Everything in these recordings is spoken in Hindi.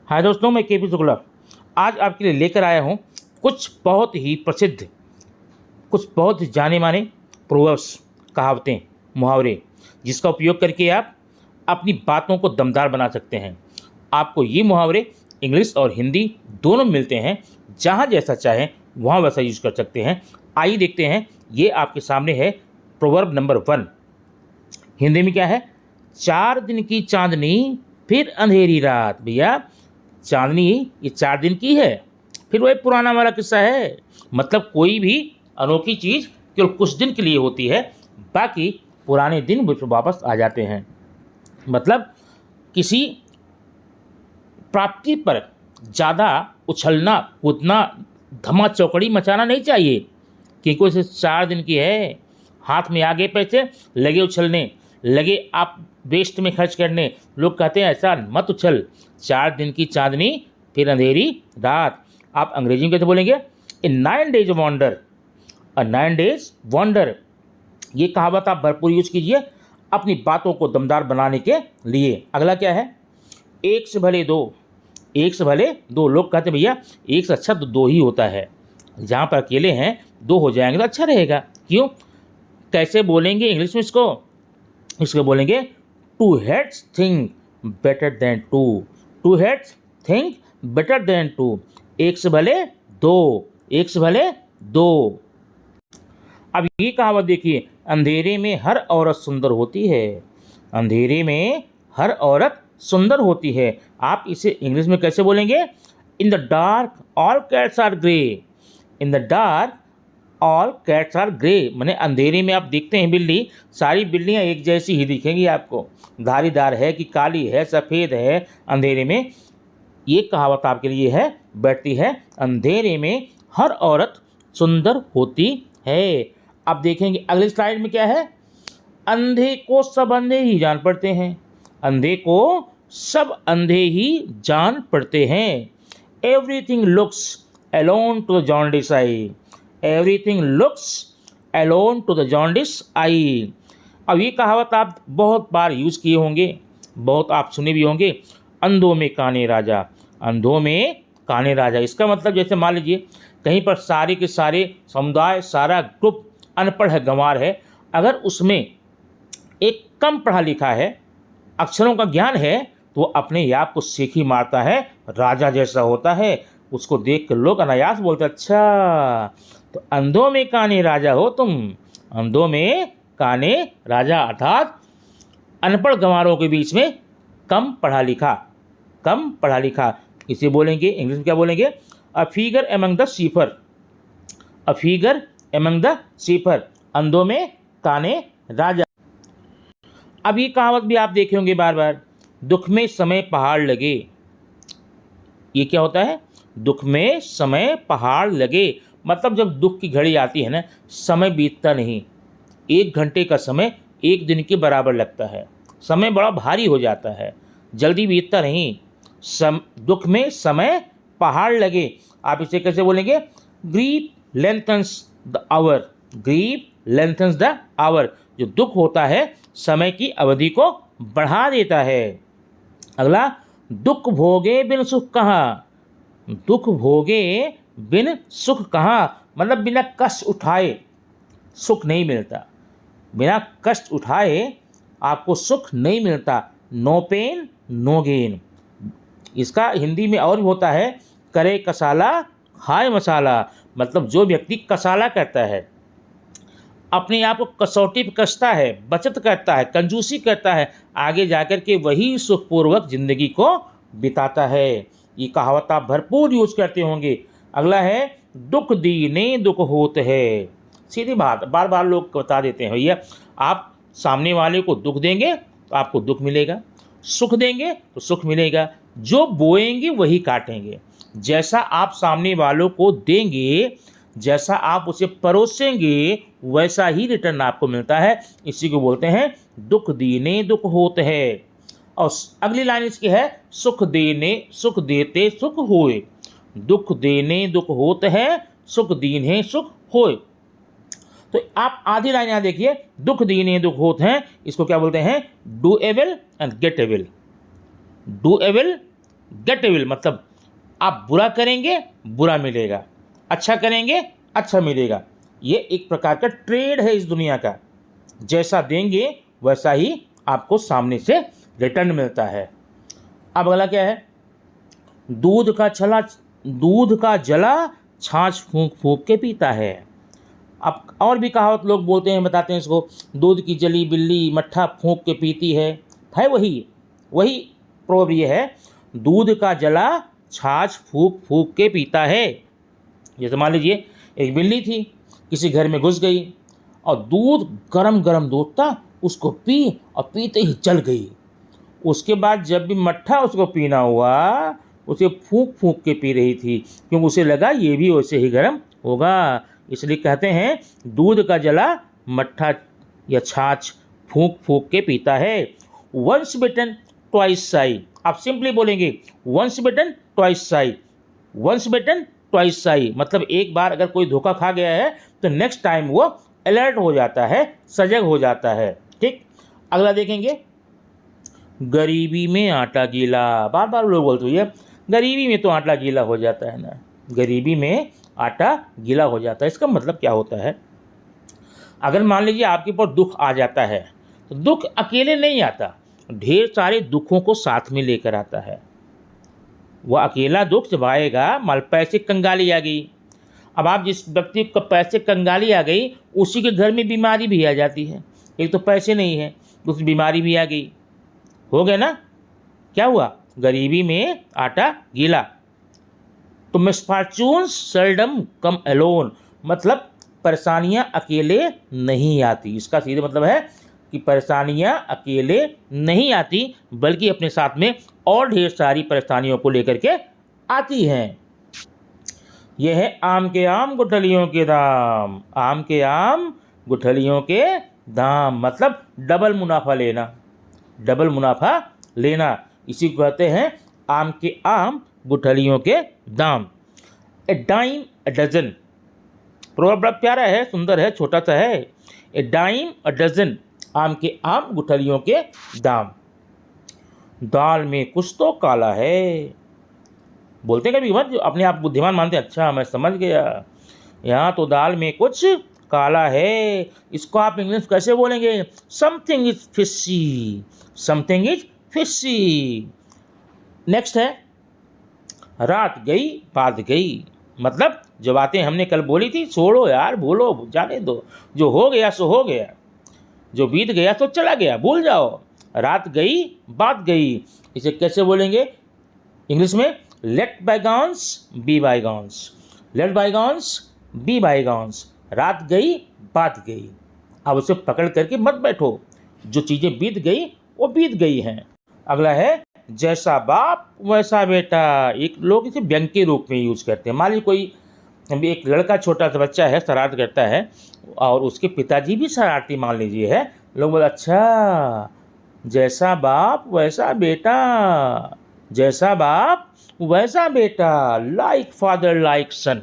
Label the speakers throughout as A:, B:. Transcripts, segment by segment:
A: हाय दोस्तों, मैं केपी शुक्ला आज आपके लिए लेकर आया हूँ कुछ बहुत ही प्रसिद्ध, कुछ बहुत ही जाने माने प्रोवर्ब्स, कहावतें, मुहावरे, जिसका उपयोग करके आप अपनी बातों को दमदार बना सकते हैं। आपको ये मुहावरे इंग्लिश और हिंदी दोनों मिलते हैं, जहाँ जैसा चाहें वहाँ वैसा यूज कर सकते हैं। आइए देखते हैं। ये आपके सामने है प्रोवर्ब नंबर 1। हिंदी में क्या है? 4 दिन की चांदनी फिर अंधेरी रात। भैया, चांदनी ये 4 दिन की है, फिर वही पुराना वाला किस्सा है। मतलब कोई भी अनोखी चीज़ केवल कुछ दिन के लिए होती है, बाकी पुराने दिन वापस आ जाते हैं। मतलब किसी प्राप्ति पर ज़्यादा उछलना कूदना, धमा चौकड़ी मचाना नहीं चाहिए, क्योंकि उसे 4 दिन की है। हाथ में आगे पैसे लगे उछलने, लगे आप वेस्ट में खर्च करने। लोग कहते हैं ऐसा मत उछल, 4 दिन की चांदनी फिर अंधेरी रात। आप अंग्रेजी में कैसे बोलेंगे? ए 9 days वॉन्डर, अ 9 days वॉन्डर। ये कहावत आप भरपूर यूज कीजिए अपनी बातों को दमदार बनाने के लिए। अगला क्या है? 1 से भले 2, 1 से भले 2। लोग कहते हैं भैया 1 से अच्छा तो 2 ही होता है। जहाँ पर अकेले हैं 2 हो जाएंगे तो अच्छा रहेगा। क्यों? कैसे बोलेंगे इंग्लिश में इसको? इसको बोलेंगे 2 heads think better than 2। 2 heads think better than 2। 1 से भले 2, 1 से भले 2। अब ये कहावत देखिए, अंधेरे में हर औरत सुंदर होती है। अंधेरे में हर औरत सुंदर होती है। आप इसे इंग्लिश में कैसे बोलेंगे? In the dark all cats are grey. In the dark all cats are grey. मैंने अंधेरे में आप देखते हैं बिल्ली, सारी बिल्लियाँ एक जैसी ही दिखेंगी आपको, धारीदार है कि काली है, सफ़ेद है। अंधेरे में ये कहावत आपके लिए है, बैठती है। अंधेरे में हर औरत सुंदर होती है। अब देखेंगे अगली स्लाइड में क्या है? अंधे को सब अंधे ही जान पड़ते हैं। अंधे को सब अंधे ही जान पड़ते हैं। Everything looks alone to the jaundice eye. Everything looks alone to the jaundice eye. अब ये कहावत आप बहुत बार यूज़ किए होंगे, बहुत आप सुने भी होंगे। अंधों में काने राजा, अंधों में काने राजा। इसका मतलब जैसे मान लीजिए कहीं पर सारे के सारे समुदाय, सारा ग्रुप अनपढ़ है, गंवार है। अगर उसमें एक कम पढ़ा लिखा है, अक्षरों का ज्ञान है, तो वो अपने आप को सीखी मारता है, राजा जैसा होता है। उसको देख कर लोग अनायास बोलते अच्छा तो अंधों में काने राजा हो तुम। अंधों में काने राजा अर्थात अनपढ़ गंवारों के बीच में कम पढ़ा लिखा, कम पढ़ा लिखा। इसे बोलेंगे इंग्लिश में क्या बोलेंगे? A figure among the cipher. A figure among the cipher. अंधों में काने राजा। अब ये कहावत भी आप देखे होंगे बार बार, दुख में समय पहाड़ लगे। ये क्या होता है? दुख में समय पहाड़ लगे। मतलब जब दुख की घड़ी आती है ना, समय बीतता नहीं। 1 घंटे का समय 1 दिन के बराबर लगता है। समय बड़ा भारी हो जाता है, जल्दी बीतता नहीं। दुख में समय पहाड़ लगे। आप इसे कैसे बोलेंगे? Grief lengthens the hour. Grief lengthens the hour. जो दुख होता है समय की अवधि को बढ़ा देता है। अगला, दुख भोगे बिन सुख कहाँ। दुख भोगे बिन सुख कहाँ। मतलब बिना कष्ट उठाए सुख नहीं मिलता। बिना कष्ट उठाए आपको सुख नहीं मिलता। No pain no gain. इसका हिंदी में और भी होता है, करे कसाला खाए मसाला। मतलब जो व्यक्ति कसाला करता है, अपने आप को कसौटी पर कसता है, बचत करता है, कंजूसी करता है, आगे जाकर के वही सुखपूर्वक जिंदगी को बिताता है। ये कहावत आप भरपूर यूज करते होंगे। अगला है, दुख दीने दुख होत है। सीधी बात, बार बार लोग बता देते हैं भैया आप सामने वाले को दुख देंगे तो आपको दुख मिलेगा, सुख देंगे तो सुख मिलेगा। जो बोएंगे वही काटेंगे। जैसा आप सामने वालों को देंगे, जैसा आप उसे परोसेंगे, वैसा ही रिटर्न आपको मिलता है। इसी को बोलते हैं दुख दीने दुख होत है। और अगली लाइन इसकी है, सुख देने सुख देते सुख होए। दुख देने दुख होत है, सुख दीने सुख होए। तो आप आधी लाइन यहाँ देखिए, दुख दीने दुख होत हैं, इसको क्या बोलते हैं? Do evil and get evil. Do evil get will मतलब आप बुरा करेंगे बुरा मिलेगा, अच्छा करेंगे अच्छा मिलेगा। ये एक प्रकार का ट्रेड है इस दुनिया का, जैसा देंगे वैसा ही आपको सामने से रिटर्न मिलता है। अब अगला क्या है, दूध का जला छाछ फूंक फूंक के पीता है। अब और भी कहावत लोग बोलते हैं, बताते हैं इसको, दूध की जली बिल्ली मट्ठा फूंक के पीती है वही प्रोवर्ब ये है, दूध का जला छाछ फूंक फूंक के पीता है। जैसे मान लीजिए एक बिल्ली थी, किसी घर में घुस गई और दूध गरम गरम दूध था, उसको पी और पीते ही जल गई। उसके बाद जब भी मट्ठा उसको पीना हुआ, उसे फूंक फूंक के पी रही थी, क्योंकि उसे लगा ये भी वैसे ही गर्म होगा। इसलिए कहते हैं दूध का जला मट्ठा या छाछ फूंक फूंक के पीता है। वंस बिटन ट्वाइस साई, आप सिंपली बोलेंगे वंस बिटन ट्वाइस साई। वंस बिटन ट्वाइस साई मतलब एक बार अगर कोई धोखा खा गया है तो नेक्स्ट टाइम वो अलर्ट हो जाता है, सजग हो जाता है। ठीक, अगला देखेंगे, गरीबी में आटा गीला। बार बार लोग बोलते हैं गरीबी में तो आटा गीला हो जाता है ना, गरीबी में आटा गीला हो जाता है। इसका मतलब क्या होता है, अगर मान लीजिए आपके ऊपर दुख आ जाता है तो दुख अकेले नहीं आता, ढेर सारे दुखों को साथ में लेकर आता है। वह अकेला दुख जब आएगा, मान पैसे कंगाली आ गई, अब आप जिस व्यक्ति को पैसे कंगाली आ गई उसी के घर में बीमारी भी आ जाती है। एक तो पैसे नहीं है, दूसरी बीमारी भी आ गई, हो गया ना, क्या हुआ, गरीबी में आटा गीला। तो मिसफॉर्चून्स सेल्डम कम अलोन मतलब परेशानियां अकेले नहीं आती। इसका सीधा मतलब है कि परेशानियां अकेले नहीं आती, बल्कि अपने साथ में और ढेर सारी परेशानियों को लेकर के आती हैं। यह है आम के आम गुठलियों के दाम। आम के आम गुठलियों के दाम मतलब डबल मुनाफा लेना, डबल मुनाफा लेना, इसी को कहते हैं आम के आम गुठलियों के दाम। ए डाइम अ डजन, प्रोवर्ब बड़ा प्यारा है, सुंदर है, छोटा सा है। ए डाइम अ डजन, आम के आम गुठलियों के दाम। दाल में कुछ तो काला है, बोलते हैं कभी मत, जो अपने आप बुद्धिमान मानते हैं, अच्छा मैं समझ गया, यहाँ तो दाल में कुछ काला है। इसको आप इंग्लिश कैसे बोलेंगे, something is fishy, something is fishy. Next है रात गई बात गई, मतलब जो बातें हमने कल बोली थी छोड़ो यार, भूलो, जाने दो, जो हो गया सो हो गया, जो बीत गया तो चला गया, भूल जाओ। रात गई बात गई, इसे कैसे बोलेंगे इंग्लिश में, let bygones be bygones, let bygones be bygones. रात गई बात गई, अब उसे पकड़ करके मत बैठो, जो चीज़ें बीत गई वो बीत गई हैं। अगला है जैसा बाप वैसा बेटा। एक लोग इसे व्यंग के रूप में यूज करते हैं। मान लीजिए कोई एक लड़का छोटा सा बच्चा है, शरारत करता है और उसके पिताजी भी शरारती मान लीजिए है, लोग बोले अच्छा जैसा बाप वैसा बेटा, जैसा बाप वैसा बेटा, लाइक फादर लाइक सन,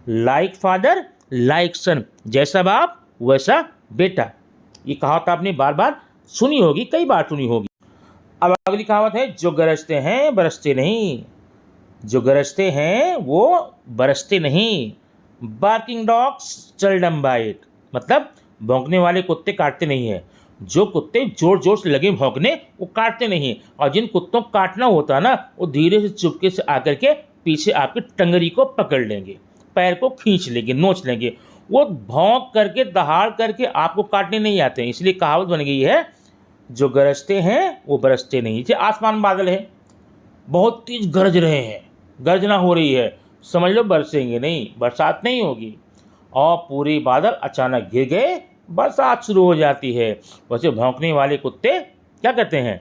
A: लाइक फादर लाइक सन, जैसा बाप वैसा बेटा। ये कहावत आपने बार बार सुनी होगी, कई बार सुनी होगी। अब अगली कहावत है, जो गरजते हैं बरसते नहीं, जो गरजते हैं वो बरसते नहीं। बार्किंग डॉग्स सेल्डम बाइट मतलब भौंकने वाले कुत्ते काटते नहीं हैं। जो कुत्ते जोर जोर से लगे भौंकने वो काटते नहीं, और जिन कुत्तों को काटना होता ना वो धीरे से चुपके से आकर के पीछे आपकी टंगरी को पकड़ लेंगे, पैर को खींच लेंगे, नोच लेंगे। वो भौंक करके दहाड़ करके आपको काटने नहीं आते हैं। इसलिए कहावत बन गई है, जो गरजते हैं वो बरसते नहीं। जैसे आसमान बादल है, बहुत तेज गरज रहे हैं, गर्जना हो रही है, समझ लो बरसेंगे नहीं, बरसात नहीं होगी। और पूरे बादल अचानक घिर गए, बरसात शुरू हो जाती है। वैसे भौंकने वाले कुत्ते क्या करते हैं,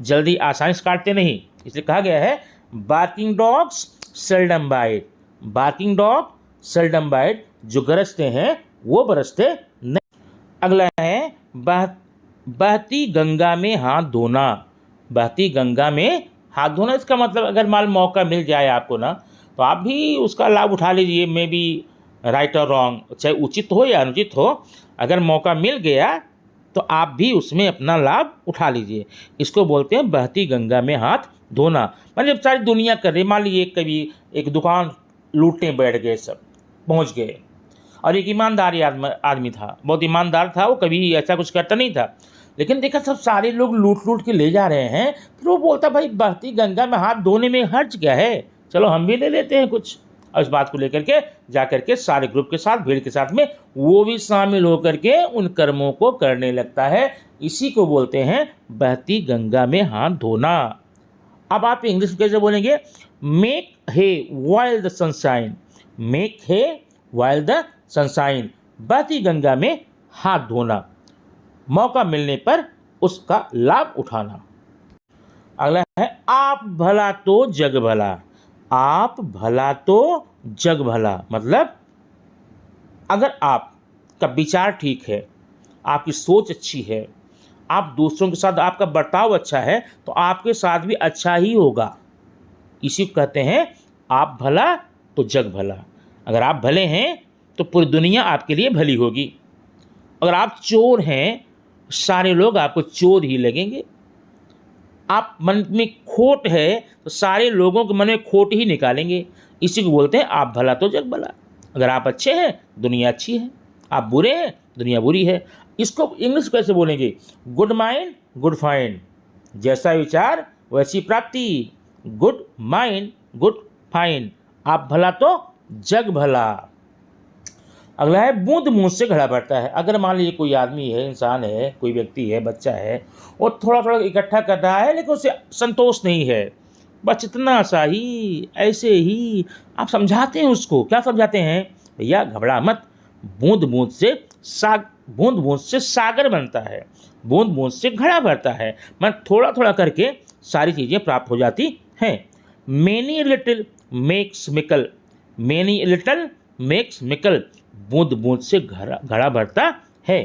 A: जल्दी आसानी से काटते नहीं। इसलिए कहा गया है barking dogs seldom bite, barking dog seldom bite, जो गरजते हैं वो बरसते नहीं। अगला है बहती गंगा में हाथ धोना। बहती गंगा में हाथ धोना, इसका मतलब अगर मान मौका मिल जाए आपको ना, तो आप भी उसका लाभ उठा लीजिए। मे बी राइट और रॉन्ग, चाहे उचित हो या अनुचित हो, अगर मौका मिल गया तो आप भी उसमें अपना लाभ उठा लीजिए। इसको बोलते हैं बहती गंगा में हाथ धोना। मतलब जब सारी दुनिया कर रही, मान लीजिए कभी एक दुकान लूटने बैठ गए, सब पहुंच गए, और एक ईमानदार आदमी था, बहुत ईमानदार था, वो कभी ऐसा कुछ करता नहीं था, लेकिन देखा सब सारे लोग लूट के ले जा रहे हैं, फिर वो बोलता भाई बहती गंगा में हाथ धोने में हर्ज क्या है, चलो हम भी ले लेते हैं कुछ। और इस बात को लेकर के जा करके सारे ग्रुप के साथ, भीड़ के साथ में वो भी शामिल होकर के उन कर्मों को करने लगता है। इसी को बोलते हैं बहती गंगा में हाथ धोना। अब आप इंग्लिश में कैसे बोलेंगे? Make hay while the sunshine, make hay while the sunshine, बहती गंगा में हाथ धोना, मौका मिलने पर उसका लाभ उठाना। अगला है आप भला तो जग भला, आप भला तो जग भला, मतलब अगर आपका विचार ठीक है, आपकी सोच अच्छी है, आप दूसरों के साथ आपका बर्ताव अच्छा है, तो आपके साथ भी अच्छा ही होगा। इसी को कहते हैं आप भला तो जग भला। अगर आप भले हैं तो पूरी दुनिया आपके लिए भली होगी। अगर आप चोर हैं, सारे लोग आपको चोर ही लगेंगे। आप मन में खोट है तो सारे लोगों के मन में खोट ही निकालेंगे। इसी को बोलते हैं आप भला तो जग भला। अगर आप अच्छे हैं, दुनिया अच्छी है, आप बुरे हैं, दुनिया बुरी है। इसको इंग्लिश कैसे बोलेंगे? गुड माइंड गुड फाइंड, जैसा विचार वैसी प्राप्ति, गुड माइंड गुड फाइंड, आप भला तो जग भला। अगला है बूंद बूंद से घड़ा भरता है। अगर मान लीजिए कोई आदमी है, इंसान है, कोई व्यक्ति है, बच्चा है, वो थोड़ा थोड़ा इकट्ठा कर रहा है, लेकिन उसे संतोष नहीं है, बस इतना सा ही, ऐसे ही आप समझाते हैं उसको। क्या समझाते हैं? भैया घबरा मत, बूंद बूंद से सागर बनता है, बूंद बूंद से घड़ा भरता है। मतलब थोड़ा थोड़ा करके सारी चीज़ें प्राप्त हो जाती हैं। Many little makes mickle, many little makes mickle, बूंद बूंद से घड़ा भरता है।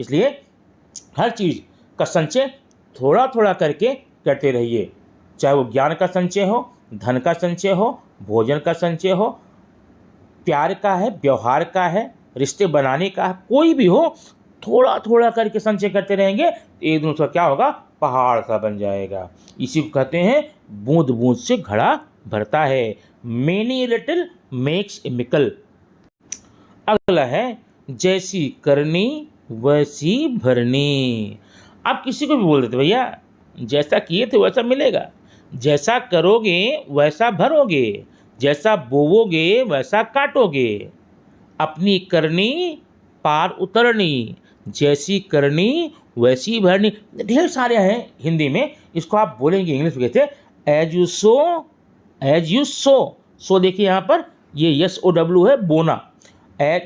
A: इसलिए हर चीज़ का संचय थोड़ा थोड़ा करके करते रहिए, चाहे वो ज्ञान का संचय हो, धन का संचय हो, भोजन का संचय हो, प्यार का है, व्यवहार का है, रिश्ते बनाने का है, कोई भी हो, थोड़ा थोड़ा करके संचय करते रहेंगे, एक दिन उसका क्या होगा? पहाड़ सा बन जाएगा। इसी को कहते हैं बूंद बूंद से घड़ा भरता है। Many little makes a mickle. अगला है जैसी करनी वैसी भरनी। आप किसी को भी बोल देते भैया जैसा किए थे वैसा मिलेगा, जैसा करोगे वैसा भरोगे, जैसा बोवोगे वैसा काटोगे, अपनी करनी पार उतरनी, जैसी करनी वैसी भरनी। ढेर सारे हैं हिंदी में, इसको आप बोलेंगे इंग्लिश में कहते as you sow as you sow. So देखिए यहाँ पर ये SOW है, बोना।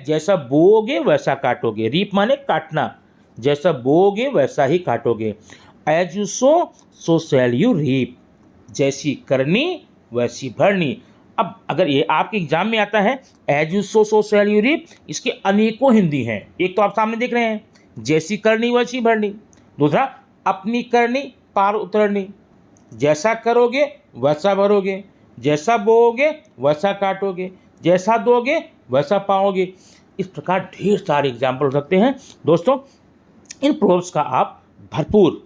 A: जैसा बोओगे वैसा काटोगे, रीप माने काटना, जैसा बोओगे वैसा ही काटोगे। As you sow shall you reap, जैसी करनी वैसी भरनी। अब अगर ये आपके एग्जाम में आता है as you sow shall you reap, इसके अनेकों हिंदी हैं। एक तो आप सामने देख रहे हैं जैसी करनी वैसी भरनी, दूसरा अपनी करनी पार उतरनी, जैसा करोगे वैसा भरोगे, जैसा बोओगे वैसा काटोगे, जैसा दोगे वैसा पाओगे। इस प्रकार ढेर सारे एग्जाम्पल हो सकते हैं। दोस्तों इन प्रोवर्ब्स का आप भरपूर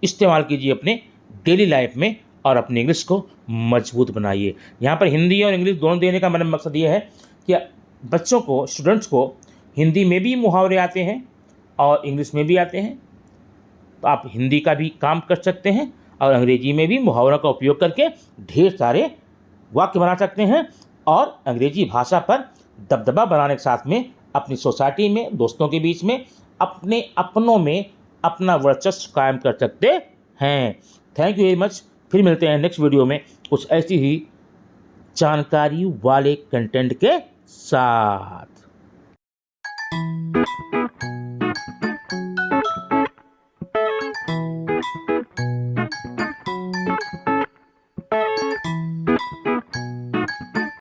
A: इस्तेमाल कीजिए अपने डेली लाइफ में और अपने इंग्लिश को मजबूत बनाइए। यहाँ पर हिंदी और इंग्लिश दोनों देने का मेरा मकसद ये है कि बच्चों को, स्टूडेंट्स को हिंदी में भी मुहावरे आते हैं और इंग्लिश में भी आते हैं, तो आप हिंदी का भी काम कर सकते हैं और अंग्रेजी में भी मुहावरों का उपयोग करके ढेर सारे वाक्य बना सकते हैं और अंग्रेजी भाषा पर दबदबा बनाने के साथ में अपनी सोसाइटी में, दोस्तों के बीच में, अपने अपनों में अपना वर्चस्व कायम कर सकते हैं। Thank you very much. फिर मिलते हैं नेक्स्ट वीडियो में कुछ ऐसी ही जानकारी वाले कंटेंट के साथ।